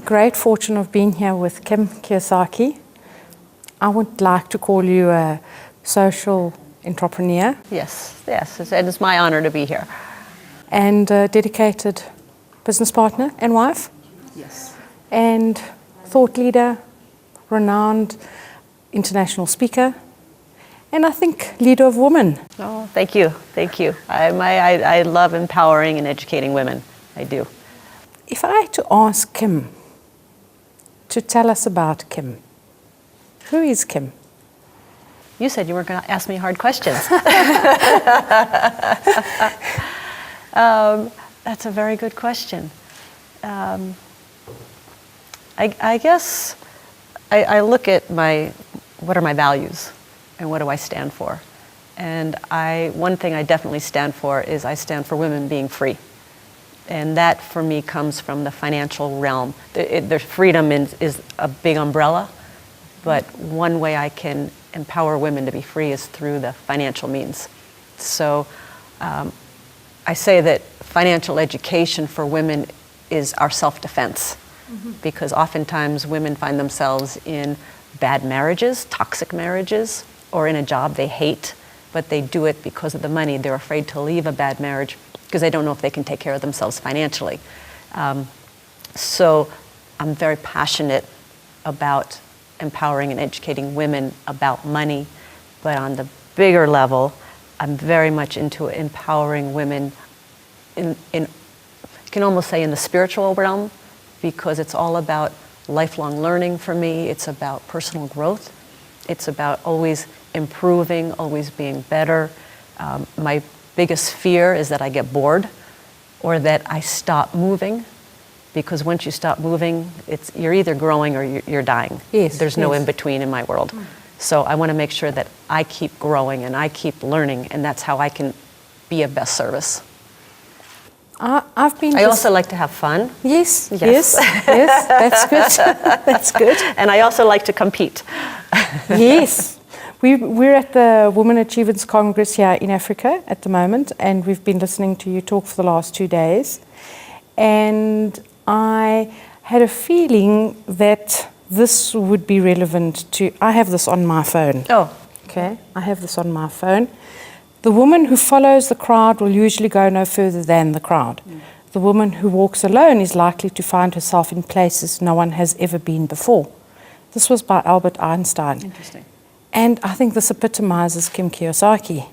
great fortune of being here with Kim Kiyosaki. I would like to call you a social entrepreneur. Yes, and it's my honor to be here. And a dedicated business partner and wife. Yes. And thought leader, renowned international speaker, and I think leader of women. Oh, thank you. I love empowering and educating women. I do. If I had to ask Kim to tell us about Kim, who is Kim? You said you weren't going to ask me hard questions. That's a very good question. I guess I look at what are my values and what do I stand for? And one thing I definitely stand for is I stand for women being free. And that for me comes from the financial realm. The freedom is a big umbrella, but one way I can empower women to be free is through the financial means. So I say that financial education for women is our self-defense, because oftentimes women find themselves in bad marriages, toxic marriages, or in a job they hate, but they do it because of the money. They're afraid to leave a bad marriage because they don't know if they can take care of themselves financially. So I'm very passionate about empowering and educating women about money, but on the bigger level, I'm very much into empowering women in you can almost say in the spiritual realm, because it's all about lifelong learning for me. It's about personal growth. It's about always improving, always being better. My biggest fear is that I get bored or that I stop moving, because once you stop moving, you're either growing or you're dying. Yes, There's no in between in my world. So I want to make sure that I keep growing and I keep learning, and that's how I can be of best service. I also like to have fun. Yes, that's good. That's good. And I also like to compete. Yes. We're at the Women Achievers Congress here in Africa at the moment, and we've been listening to you talk for the last 2 days. And I had a feeling that this would be relevant to... I have this on my phone. Oh. Okay, I have this on my phone. The woman who follows the crowd will usually go no further than the crowd. The woman who walks alone is likely to find herself in places no one has ever been before. This was by Albert Einstein. Interesting. And I think this epitomizes Kim Kiyosaki,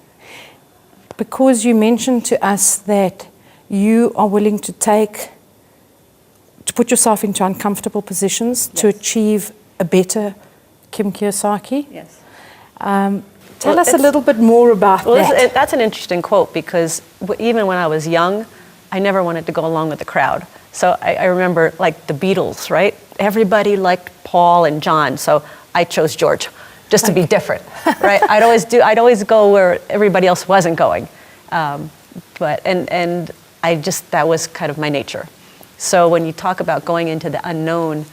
because you mentioned to us that you are willing to put yourself into uncomfortable positions to achieve a better Kim Kiyosaki. Yes. Tell us a little bit more about that. That's an interesting quote, because even when I was young, I never wanted to go along with the crowd. So I remember, like, the Beatles, right? Everybody liked Paul and John, so I chose George, just to be different, right? I'd always go where everybody else wasn't going. That was kind of my nature. So when you talk about going into the unknown,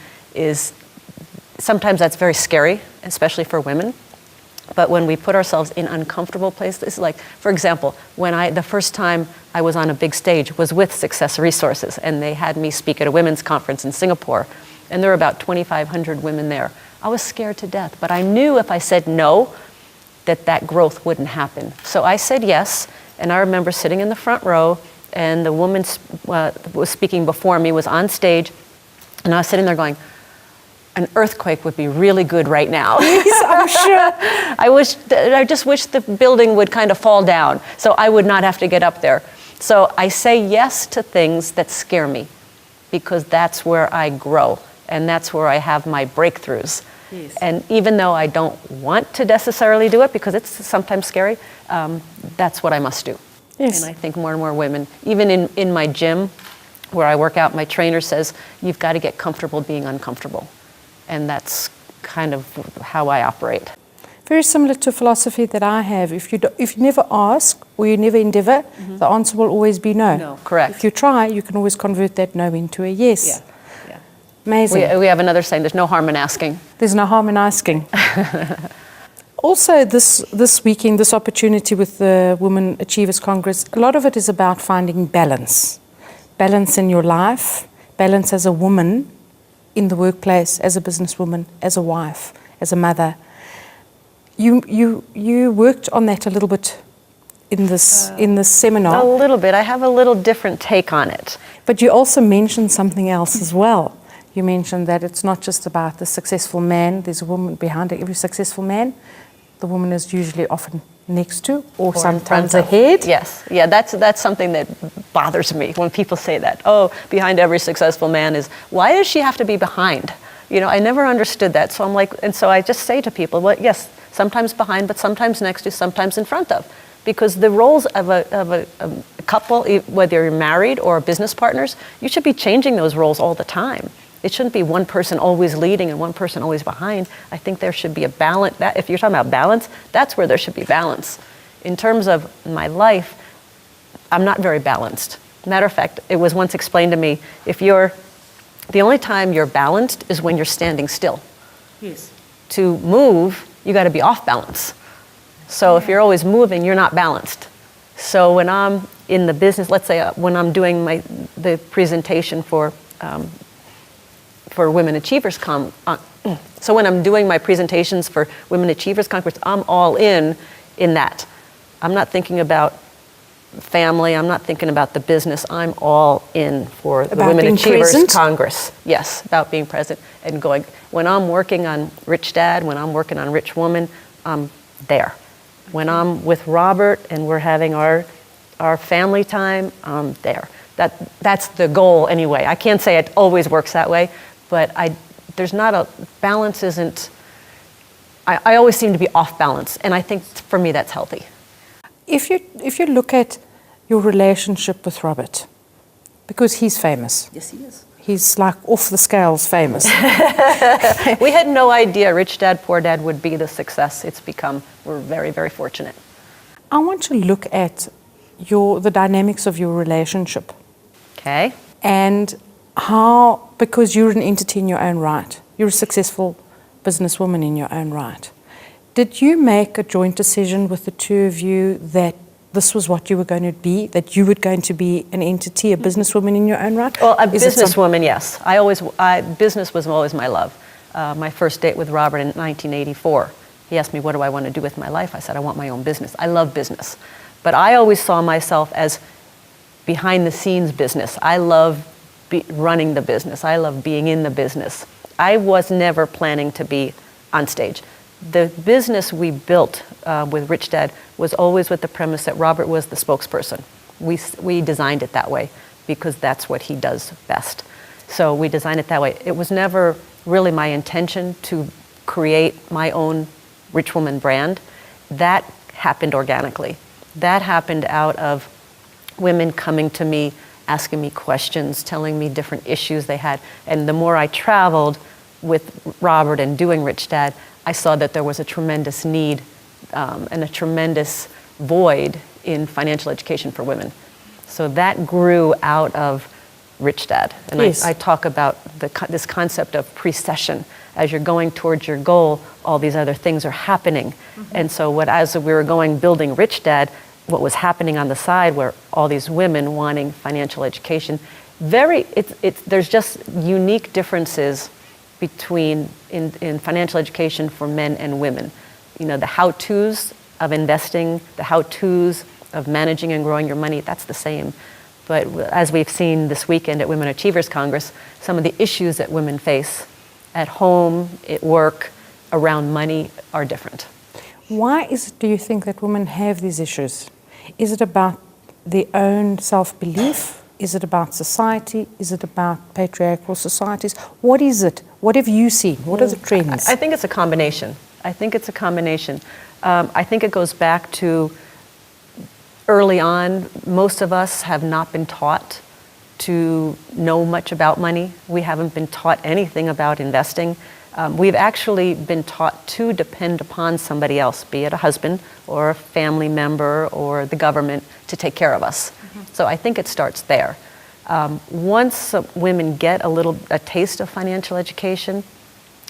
sometimes that's very scary, especially for women. But when we put ourselves in uncomfortable places, like, for example, the first time I was on a big stage was with Success Resources, and they had me speak at a women's conference in Singapore, and there were about 2,500 women there. I was scared to death, but I knew if I said no, that growth wouldn't happen. So I said yes, and I remember sitting in the front row, and the woman was speaking before me, was on stage, and I was sitting there going, an earthquake would be really good right now. Yes, I'm sure. I just wish the building would kind of fall down so I would not have to get up there. So I say yes to things that scare me, because that's where I grow and that's where I have my breakthroughs. Yes. And even though I don't want to necessarily do it because it's sometimes scary, that's what I must do. Yes. And I think more and more women, even in my gym where I work out, my trainer says, you've got to get comfortable being uncomfortable. And that's kind of how I operate. Very similar to philosophy that I have. If you never ask or you never endeavor, the answer will always be no. No, correct. If you try, you can always convert that no into a yes. Yeah. Amazing. We have another saying, there's no harm in asking. There's no harm in asking. Also, this weekend, this opportunity with the Women Achievers Congress, a lot of it is about finding balance. Balance in your life, balance as a woman, in the workplace, as a businesswoman, as a wife, as a mother. You worked on that a little bit in this seminar. A little bit. I have a little different take on it. But you also mentioned something else as well. You mentioned that it's not just about the successful man. There's a woman behind every successful man. The woman is usually often next to or sometimes ahead. Yes. Yeah, that's something that bothers me when people say that. Oh, behind every successful man is, why does she have to be behind? You know, I never understood that. So I'm like, and so I just say to people, well, yes, sometimes behind, but sometimes next to, sometimes in front of. Because the roles of a couple, whether you're married or business partners, you should be changing those roles all the time. It shouldn't be one person always leading and one person always behind. I think there should be a balance. That, if you're talking about balance, that's where there should be balance. In terms of my life, I'm not very balanced. Matter of fact, it was once explained to me, the only time you're balanced is when you're standing still. Yes. To move, you got to be off balance. So if you're always moving, you're not balanced. So when I'm in the business, let's say when I'm doing the presentation for Women Achievers so when I'm doing my presentations for Women Achievers Conference, I'm all in that. I'm not thinking about family. I'm not thinking about the business. I'm all in for the Women Achievers Congress. Yes, about being present and going. When I'm working on Rich Dad, when I'm working on Rich Woman, I'm there. When I'm with Robert and we're having our family time, I'm there. That's the goal anyway. I can't say it always works that way, but there's not a balance. Isn't. I always seem to be off balance, and I think for me that's healthy. If you look at your relationship with Robert, because he's famous. Yes, he is. He's like off the scales famous. We had no idea Rich Dad, Poor Dad would be the success it's become. We're very, very fortunate. I want to look at the dynamics of your relationship. Okay. And how, because you're an entity in your own right, you're a successful businesswoman in your own right. Did you make a joint decision with the two of you that this was what you were going to be, that you were going to be an entity, a businesswoman in your own right? Well, a businesswoman, yes. Business was always my love. My first date with Robert in 1984, he asked me, what do I want to do with my life? I said, I want my own business. I love business. But I always saw myself as behind the scenes business. I love running the business. I love being in the business. I was never planning to be on stage. The business we built with Rich Dad was always with the premise that Robert was the spokesperson. We designed it that way because that's what he does best. So we designed it that way. It was never really my intention to create my own Rich Woman brand. That happened organically. That happened out of women coming to me, asking me questions, telling me different issues they had. And the more I traveled with Robert and doing Rich Dad, I saw that there was a tremendous need and a tremendous void in financial education for women. So that grew out of Rich Dad. And yes. I talk about this concept of precession. As you're going towards your goal, all these other things are happening. Mm-hmm. And so as we were building Rich Dad, what was happening on the side were all these women wanting financial education. There's just unique differences between in financial education for men and women. You know, the how-tos of investing, the how-tos of managing and growing your money, that's the same. But as we've seen this weekend at Women Achievers Congress, some of the issues that women face at home, at work, around money are different. Why do you think that women have these issues? Is it about their own self-belief? Is it about society? Is it about patriarchal societies? What is it? What have you seen? What are the trends? I think it's a combination. I think it goes back to early on, most of us have not been taught to know much about money. We haven't been taught anything about investing. We've actually been taught to depend upon somebody else, be it a husband or a family member or the government, to take care of us. Mm-hmm. So I think it starts there. Once women get a taste of financial education,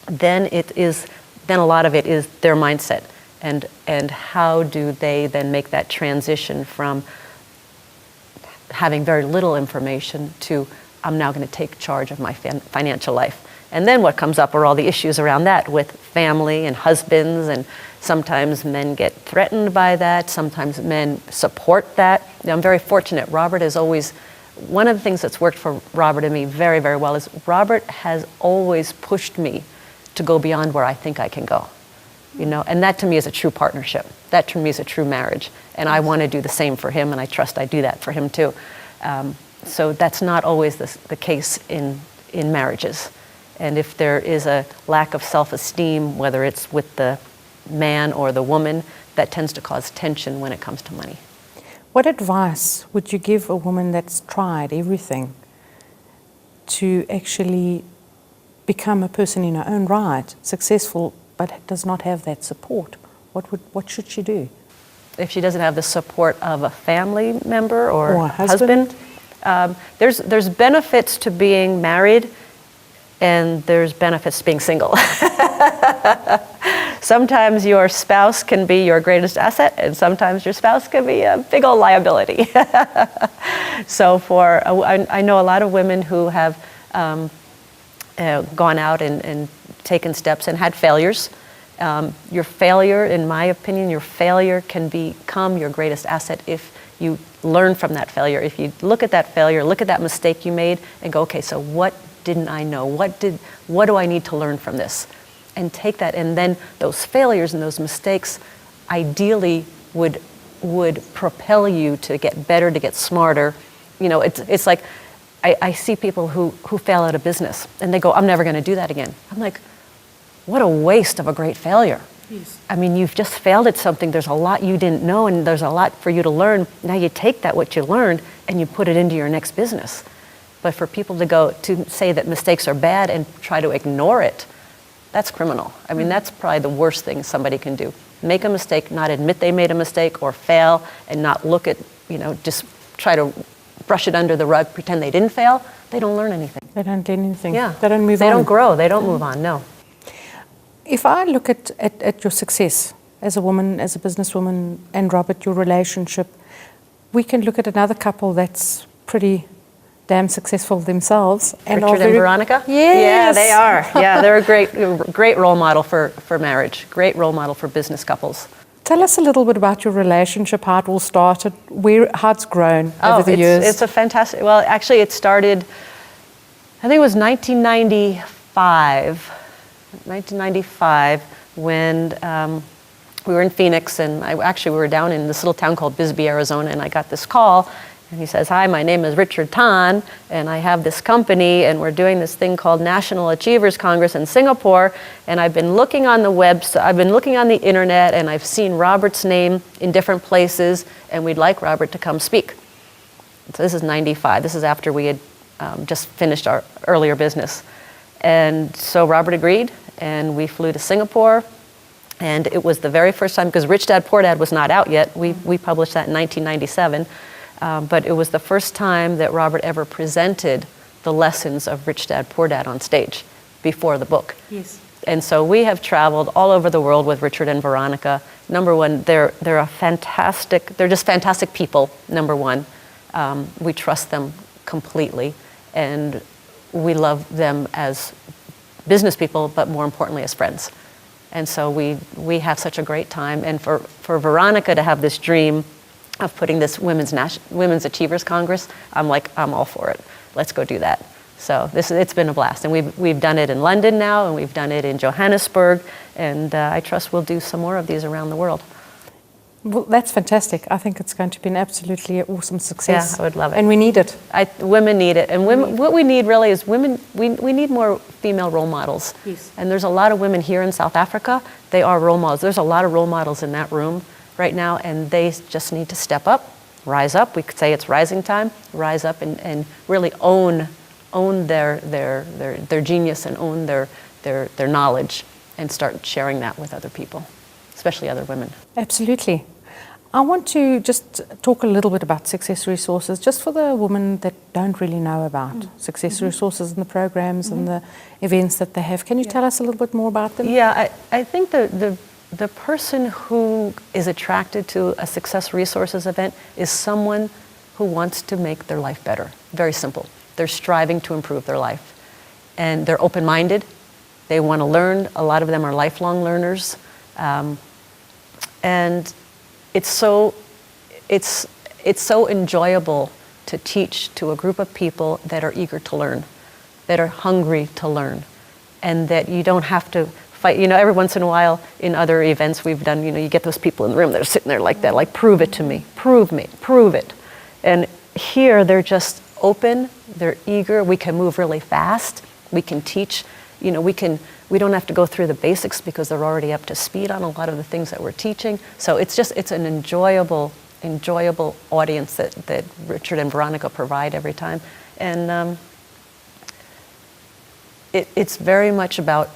then a lot of it is their mindset and how do they then make that transition from having very little information to I'm now going to take charge of my financial life. And then what comes up are all the issues around that with family and husbands, and sometimes men get threatened by that, sometimes men support that. Now, I'm very fortunate. Robert is always, one of the things that's worked for Robert and me very, very well is Robert has always pushed me to go beyond where I think I can go. You know, and that to me is a true partnership. That to me is a true marriage. And I want to do the same for him, and I trust I do that for him too. So that's not always the case in marriages. And if there is a lack of self-esteem, whether it's with the man or the woman, that tends to cause tension when it comes to money. What advice would you give a woman that's tried everything to actually become a person in her own right, successful, but does not have that support? What should she do? If she doesn't have the support of a family member or a husband? There's benefits to being married, and there's benefits to being single. Sometimes your spouse can be your greatest asset, and sometimes your spouse can be a big old liability. So I know a lot of women who have gone out and taken steps and had failures. Your failure, in my opinion, your failure can become your greatest asset if you learn from that failure. If you look at that failure, look at that mistake you made, and go, okay, so what didn't I know? What do I need to learn from this? And take that, and then those failures and those mistakes ideally would propel you to get better, to get smarter. You know, it's like I see people who fail at a business, and they go, I'm never going to do that again. I'm like, what a waste of a great failure. Yes. I mean, you've just failed at something. There's a lot you didn't know, and there's a lot for you to learn. Now you take that, what you learned, and you put it into your next business. But for people to say that mistakes are bad and try to ignore it, that's criminal. I mean, that's probably the worst thing somebody can do. Make a mistake, not admit they made a mistake, or fail, and not look at, just try to brush it under the rug, pretend they didn't fail. They don't learn anything. They don't learn anything. Yeah. They don't move on. They don't grow. They don't move on, no. If I look at your success as a woman, as a businesswoman, and Robert, your relationship, we can look at another couple that's pretty damn successful themselves. Richard and Veronica? Yes. Yeah, they are. Yeah, they're a great role model for marriage, great role model for business couples. Tell us a little bit about your relationship, how it all started, how it's grown over the years. It's a fantastic, well, actually it started, I think it was 1995 when we were in Phoenix, and we were down in this little town called Bisbee, Arizona, and I got this call, and he says, hi, my name is Richard Tan, and I have this company, and we're doing this thing called National Achievers Congress in Singapore, and I've been looking on the I've been looking on the internet, and I've seen Robert's name in different places, and we'd like Robert to come speak. So this is 95. This is after we had just finished our earlier business. And so Robert agreed, and we flew to Singapore, and it was the very first time, because Rich Dad Poor Dad was not out yet. We published that in 1997. But it was the first time that Robert ever presented the lessons of Rich Dad Poor Dad on stage before the book. Yes. And so we have traveled all over the world with Richard and Veronica. Number one, they're just fantastic people, number one. We trust them completely, and we love them as business people, but more importantly as friends. And so we have such a great time. And for Veronica to have this dream of putting this Women's Achievers Congress, I'm all for it. Let's go do that. So it's been a blast, and we've done it in London now, and we've done it in Johannesburg, and I trust we'll do some more of these around the world. Well, that's fantastic. I think it's going to be an absolutely awesome success. Yeah, I would love it. And we need it. Women need it, and women. What we need really is women. We need more female role models. Yes. And there's a lot of women here in South Africa. They are role models. There's a lot of role models in that room right now, and they just need to step up, rise up. We could say it's rising time. Rise up and really own their genius and own their knowledge, and start sharing that with other people, especially other women. Absolutely. I want to just talk a little bit about Success Resources, just for the women that don't really know about Success Resources and the programs and the events that they have. Can you tell us a little bit more about them? Yeah, I think the person who is attracted to a Success Resources event is someone who wants to make their life better. Very simple. They're striving to improve their life. And they're open-minded. They want to learn. A lot of them are lifelong learners. And it's so enjoyable to teach to a group of people that are eager to learn, that are hungry to learn, and that you don't have to fight. You know, every once in a while in other events we've done, you know, you get those people in the room that are sitting there like that, like, prove it to me, prove it. And here they're just open, they're eager, we can move really fast, we can teach, you know, we don't have to go through the basics because they're already up to speed on a lot of the things that we're teaching. So it's an enjoyable audience that Richard and Veronica provide every time. And it's very much about,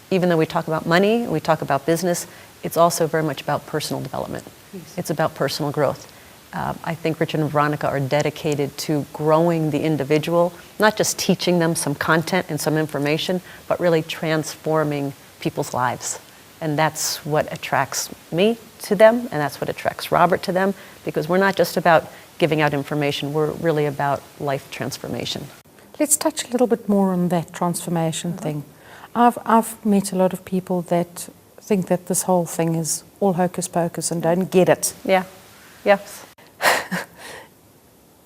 even though we talk about money, we talk about business, it's also very much about personal development. Yes. It's about personal growth. I think Richard and Veronica are dedicated to growing the individual, not just teaching them some content and some information, but really transforming people's lives. And that's what attracts me to them, and that's what attracts Robert to them, because we're not just about giving out information, we're really about life transformation. Let's touch a little bit more on that transformation thing. I've met a lot of people that think that this whole thing is all hocus pocus and don't get it. Yeah, yes.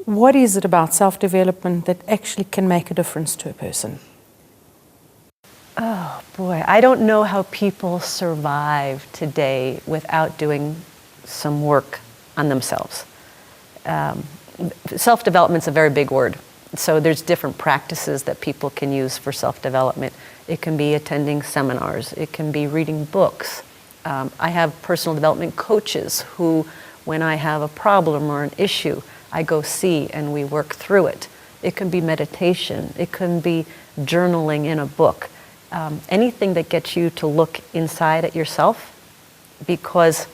What is it about self-development that actually can make a difference to a person? Oh boy, I don't know how people survive today without doing some work on themselves. Self-development's a very big word. So there's different practices that people can use for self-development. It can be attending seminars. It can be reading books. I have personal development coaches who, when I have a problem or an issue, I go see and we work through it. It can be meditation. It can be journaling in a book. Anything that gets you to look inside at yourself, because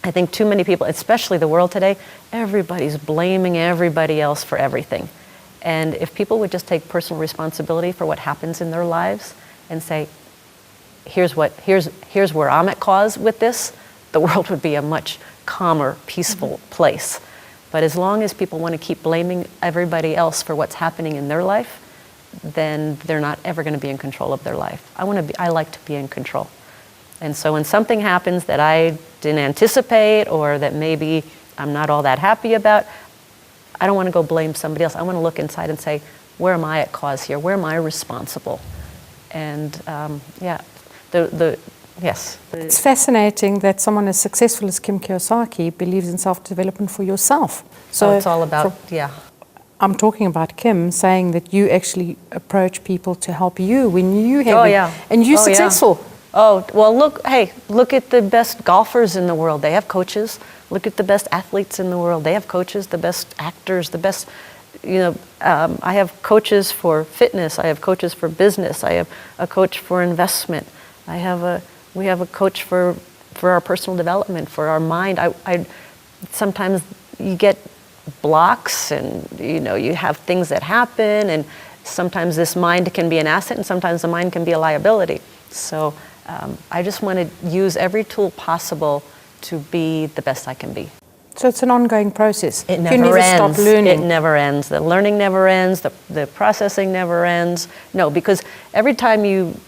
I think too many people, especially the world today, everybody's blaming everybody else for everything. And if people would just take personal responsibility for what happens in their lives and say, here's where I'm at cause with this, the world would be a much calmer, peaceful place. But as long as people want to keep blaming everybody else for what's happening in their life, then they're not ever going to be in control of their life. I like to be in control. And so when something happens that I didn't anticipate or that maybe I'm not all that happy about, I don't want to go blame somebody else. I want to look inside and say, where am I at cause here? Where am I responsible? And yes. It's fascinating that someone as successful as Kim Kiyosaki believes in self-development for yourself. So it's all about, I'm talking about Kim saying that you actually approach people to help you when you have and you're successful. Yeah. Oh, well, look at the best golfers in the world. They have coaches. Look at the best athletes in the world. They have coaches, the best actors, the best, I have coaches for fitness. I have coaches for business. I have a coach for investment. We have a coach for our personal development, for our mind. I sometimes you get blocks and, you have things that happen, and sometimes this mind can be an asset and sometimes the mind can be a liability. So I just want to use every tool possible to be the best I can be. So it's an ongoing process. It never you never ends. Stop learning. It never ends. The learning never ends. The processing never ends. No, because every time you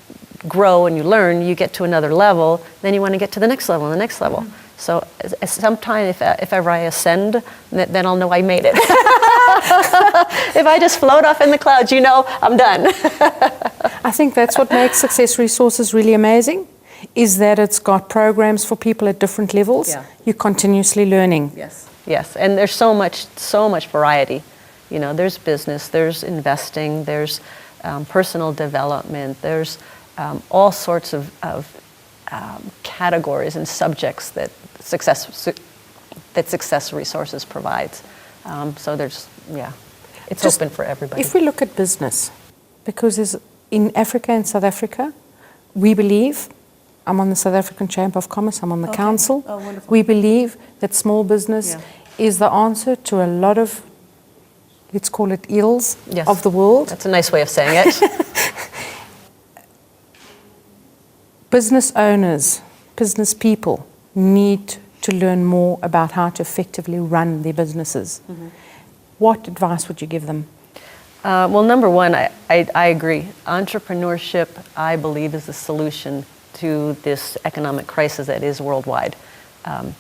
grow and you learn, you get to another level, then you want to get to the next level and the next level. Mm-hmm. So sometime if ever I ascend, then I'll know I made it. If I just float off in the clouds, I'm done. I think that's what makes Success Resources really amazing, is that it's got programs for people at different levels. Yeah. You're continuously learning. Yes, and there's so much variety. There's business, there's investing, there's personal development, there's all sorts of categories and subjects that Success Resources provides. So it's open for everybody. If we look at business, because in Africa and South Africa, we believe, I'm on the South African Chamber of Commerce, I'm on the council. Oh, wonderful. We believe that small business is the answer to a lot of, let's call it ills of the world. That's a nice way of saying it. Business owners, business people need to learn more about how to effectively run their businesses. Mm-hmm. What advice would you give them? Well, number one, I agree. Entrepreneurship, I believe, is the solution to this economic crisis that is worldwide.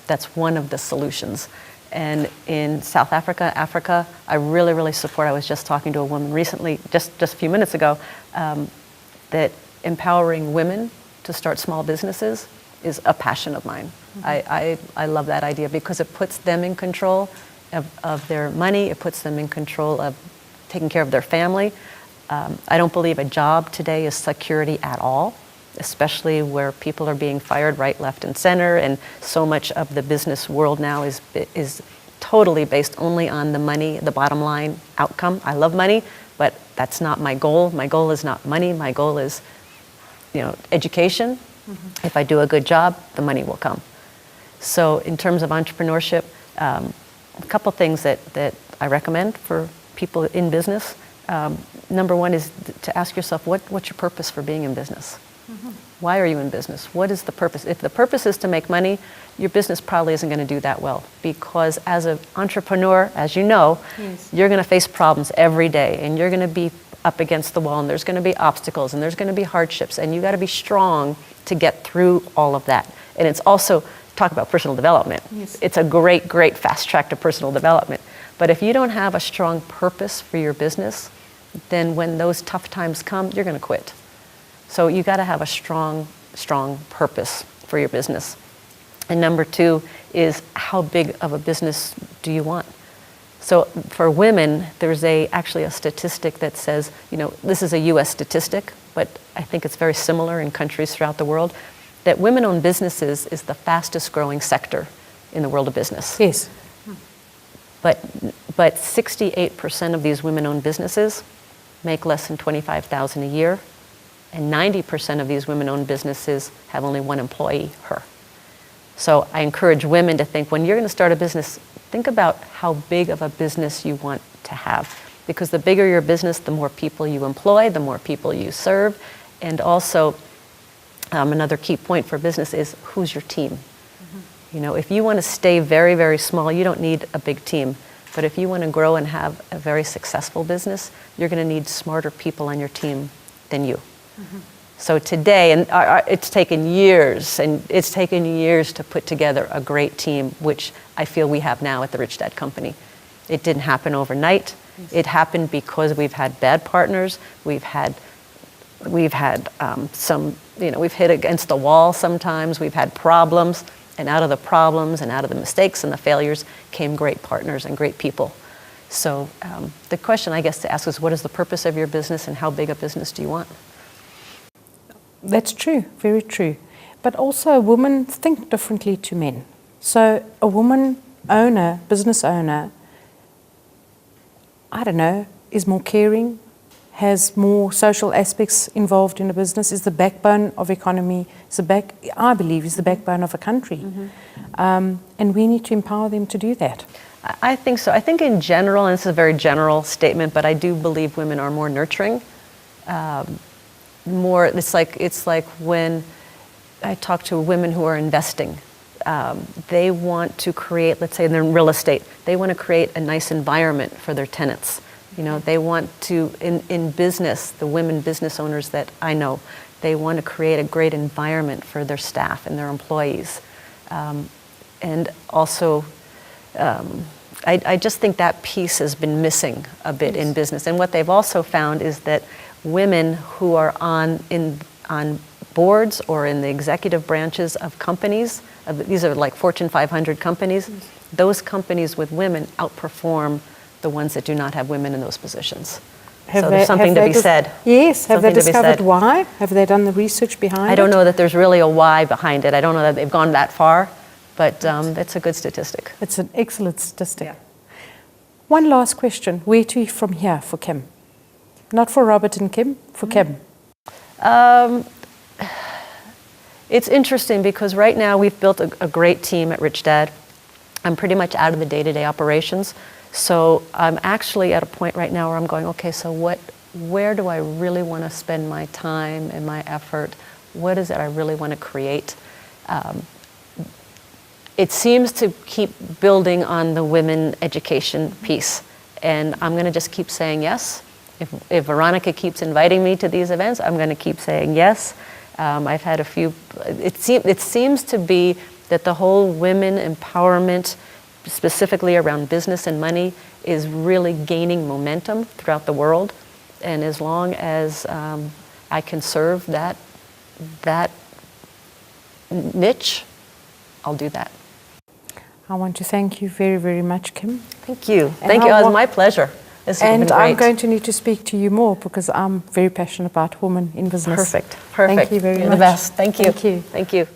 That's one of the solutions. And in South Africa, I really, really support. I was just talking to a woman recently, just a few minutes ago, that empowering women to start small businesses is a passion of mine. I love that idea because it puts them in control of their money. It puts them in control of taking care of their family. I don't believe a job today is security at all, especially where people are being fired right, left, and center, and so much of the business world now is totally based only on the money, the bottom line outcome. I love money, but that's not my goal. My goal is not money. My goal is, education. Mm-hmm. If I do a good job, the money will come. So in terms of entrepreneurship, a couple things that I recommend for people in business. Number one is to ask yourself, what's your purpose for being in business? Mm-hmm. Why are you in business? What is the purpose? If the purpose is to make money, your business probably isn't going to do that well, because as an entrepreneur, as you know, yes, you're going to face problems every day, and you're going to be up against the wall, and there's going to be obstacles, and there's going to be hardships, and you got to be strong to get through all of that. And it's also, talk about personal development. Yes. It's a great, great fast track to personal development. But if you don't have a strong purpose for your business, then when those tough times come, you're going to quit. So you got to have a strong, strong purpose for your business. And number two is, how big of a business do you want? So for women, there's actually a statistic that says, this is a US statistic, but I think it's very similar in countries throughout the world, that women-owned businesses is the fastest growing sector in the world of business. Yes. But 68% of these women-owned businesses make less than $25,000 a year, and 90% of these women-owned businesses have only one employee, her. So I encourage women to think, when you're going to start a business, think about how big of a business you want to have. Because the bigger your business, the more people you employ, the more people you serve. And also, another key point for business is, who's your team? Mm-hmm. If you want to stay very, very small, you don't need a big team. But if you want to grow and have a very successful business, you're going to need smarter people on your team than you. Mm-hmm. So today, and it's taken years to put together a great team, which I feel we have now at the Rich Dad Company. It didn't happen overnight. Yes. It happened because we've had bad partners. We've had some, we've hit against the wall sometimes. We've had problems, and out of the problems and out of the mistakes and the failures came great partners and great people. So the question I guess to ask is, what is the purpose of your business, and how big a business do you want? That's true, very true. But also, women think differently to men. So a woman owner, business owner, I don't know, is more caring, has more social aspects involved in a business, is the backbone of economy, I believe, is the backbone of a country. Mm-hmm. And we need to empower them to do that. I think so. I think in general, and this is a very general statement, but I do believe women are more nurturing. It's like when I talk to women who are investing, they want to create, let's say they're in real estate, they want to create a nice environment for their tenants. They want to, in business, the women business owners that I know, they want to create a great environment for their staff and their employees. And also, I just think that piece has been missing a bit in business. And what they've also found is that women who are on boards or in the executive branches of companies, these are like Fortune 500 companies, those companies with women outperform the ones that do not have women in those positions. So there's something to be said. Yes, have they discovered why? Have they done the research behind it? I don't know that there's really a why behind it. I don't know that they've gone that far, but that's a good statistic. It's an excellent statistic. Yeah. One last question. Where to from here for Kim? Not for Robert and Kim, for Kim. It's interesting because right now we've built a great team at Rich Dad. I'm pretty much out of the day-to-day operations. So I'm actually at a point right now where I'm going, okay, so where do I really want to spend my time and my effort? What is it I really want to create? It seems to keep building on the women education piece. And I'm going to just keep saying yes. If Veronica keeps inviting me to these events, I'm going to keep saying yes. I've had a few. It seems to be that the whole women empowerment, specifically around business and money, is really gaining momentum throughout the world. And as long as I can serve that niche, I'll do that. I want to thank you very, very much, Kim. Thank you. Thank you. It was my pleasure. This has been great. I'm going to need to speak to you more because I'm very passionate about women in business. Perfect. Thank you very much. You're the best. Thank you. Thank you. Thank you.